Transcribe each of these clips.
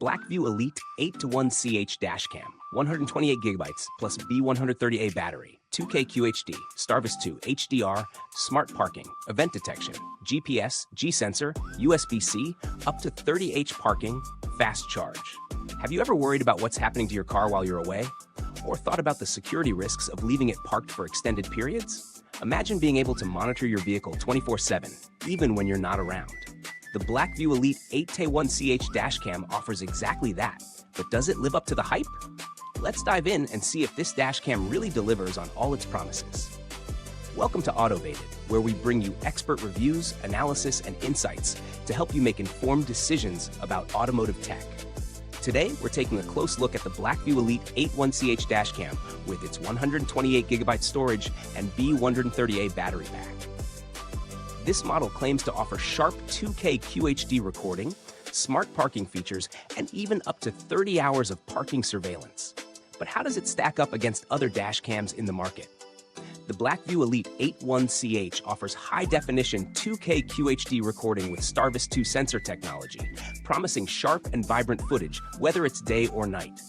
BlackVue Elite 8:1 CH dashcam, 128GB plus B130A battery, 2K QHD, STARVIS 2 HDR, smart parking, event detection, GPS, G-sensor, USB-C, up to 30H parking, fast charge. Have you ever worried about what's happening to your car while you're away? Or thought about the security risks of leaving it parked for extended periods? Imagine being able to monitor your vehicle 24/7, even when you're not around. The BlackVue Elite 8:1 CH dashcam offers exactly that, but does it live up to the hype? Let's dive in and see if this dashcam really delivers on all its promises. Welcome to Autovated, where we bring you expert reviews, analysis, and insights to help you make informed decisions about automotive tech. Today, we're taking a close look at the BlackVue Elite 8:1 CH dashcam with its 128GB storage and B130A battery pack. This model claims to offer sharp 2K QHD recording, smart parking features, and even up to 30 hours of parking surveillance. But how does it stack up against other dashcams in the market? The BlackVue Elite 8:1 CH offers high-definition 2K QHD recording with STARVIS 2 sensor technology, promising sharp and vibrant footage, whether it's day or night.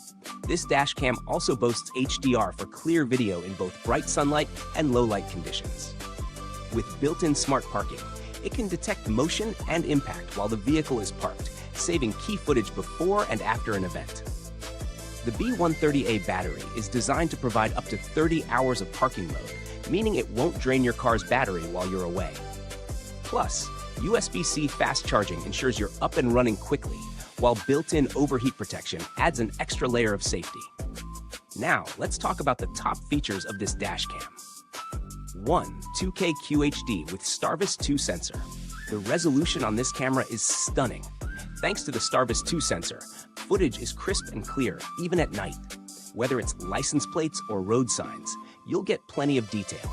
This dashcam also boasts HDR for clear video in both bright sunlight and low-light conditions. With built-in smart parking, it can detect motion and impact while the vehicle is parked, saving key footage before and after an event. The B130A battery is designed to provide up to 30 hours of parking mode, meaning it won't drain your car's battery while you're away. Plus, USB-C fast charging ensures you're up and running quickly, while built-in overheat protection adds an extra layer of safety. Now, let's talk about the top features of this dashcam. 1. 2K QHD with STARVIS 2 sensor. The resolution on this camera is stunning. Thanks to the STARVIS 2 sensor, footage is crisp and clear, even at night. Whether it's license plates or road signs, you'll get plenty of detail.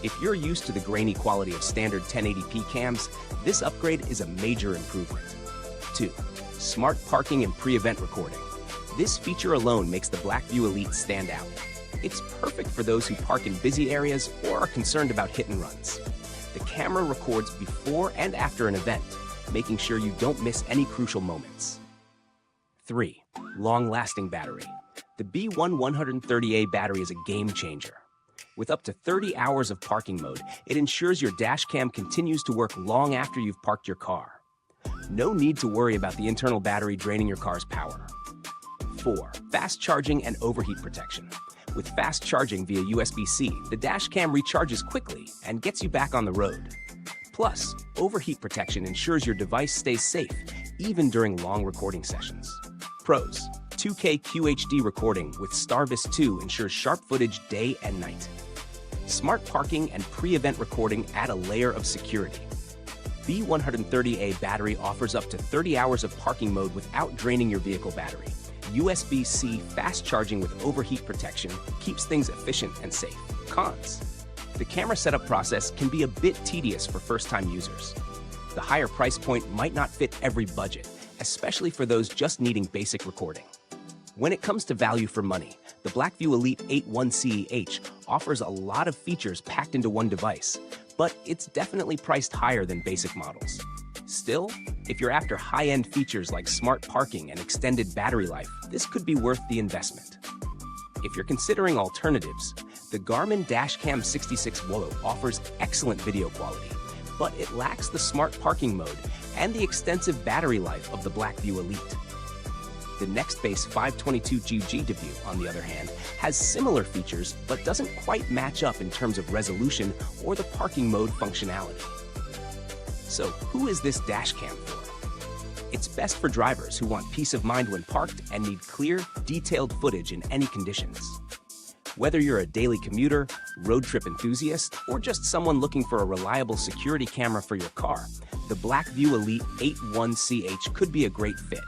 If you're used to the grainy quality of standard 1080p cams, this upgrade is a major improvement. 2. Smart parking and pre-event recording. This feature alone makes the BlackVue Elite stand out. It's perfect for those who park in busy areas or are concerned about hit and runs. The camera records before and after an event, making sure you don't miss any crucial moments. 3. Long-lasting battery. The B130A battery is a game changer. With up to 30 hours of parking mode, it ensures your dashcam continues to work long after you've parked your car. No need to worry about the internal battery draining your car's power. 4. Fast charging and overheat protection. With fast charging via USB-C, the dashcam recharges quickly and gets you back on the road. Plus, overheat protection ensures your device stays safe, even during long recording sessions. Pros: 2K QHD recording with STARVIS 2 ensures sharp footage day and night. Smart parking and pre-event recording add a layer of security. B130A battery offers up to 30 hours of parking mode without draining your vehicle battery. USB-C fast charging with overheat protection keeps things efficient and safe. Cons: the camera setup process can be a bit tedious for first-time users. The higher price point might not fit every budget, especially for those just needing basic recording. When it comes to value for money, the BlackVue Elite 8:1 CH offers a lot of features packed into one device, but it's definitely priced higher than basic models. Still, if you're after high-end features like smart parking and extended battery life, this could be worth the investment. If you're considering alternatives, the Garmin Dashcam 66 Wolo offers excellent video quality, but it lacks the smart parking mode and the extensive battery life of the BlackVue Elite. The Nextbase 522GG View, on the other hand, has similar features but doesn't quite match up in terms of resolution or the parking mode functionality. So, who is this dashcam for? It's best for drivers who want peace of mind when parked and need clear, detailed footage in any conditions. Whether you're a daily commuter, road trip enthusiast, or just someone looking for a reliable security camera for your car, the BlackVue Elite 8:1 CH could be a great fit.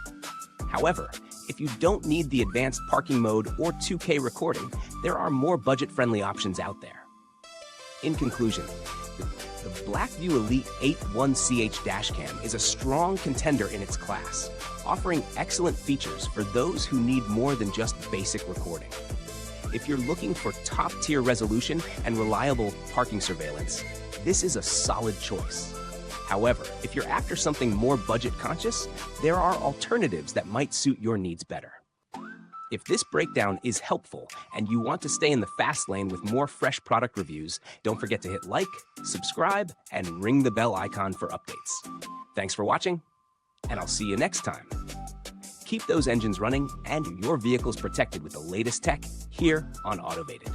However, if you don't need the advanced parking mode or 2K recording, there are more budget-friendly options out there. In conclusion, the BlackVue Elite 8:1 CH dashcam is a strong contender in its class, offering excellent features for those who need more than just basic recording. If you're looking for top-tier resolution and reliable parking surveillance, this is a solid choice. However, if you're after something more budget-conscious, there are alternatives that might suit your needs better. If this breakdown is helpful and you want to stay in the fast lane with more fresh product reviews, don't forget to hit like, subscribe, and ring the bell icon for updates. Thanks for watching, and I'll see you next time. Keep those engines running and your vehicles protected with the latest tech here on Autovated.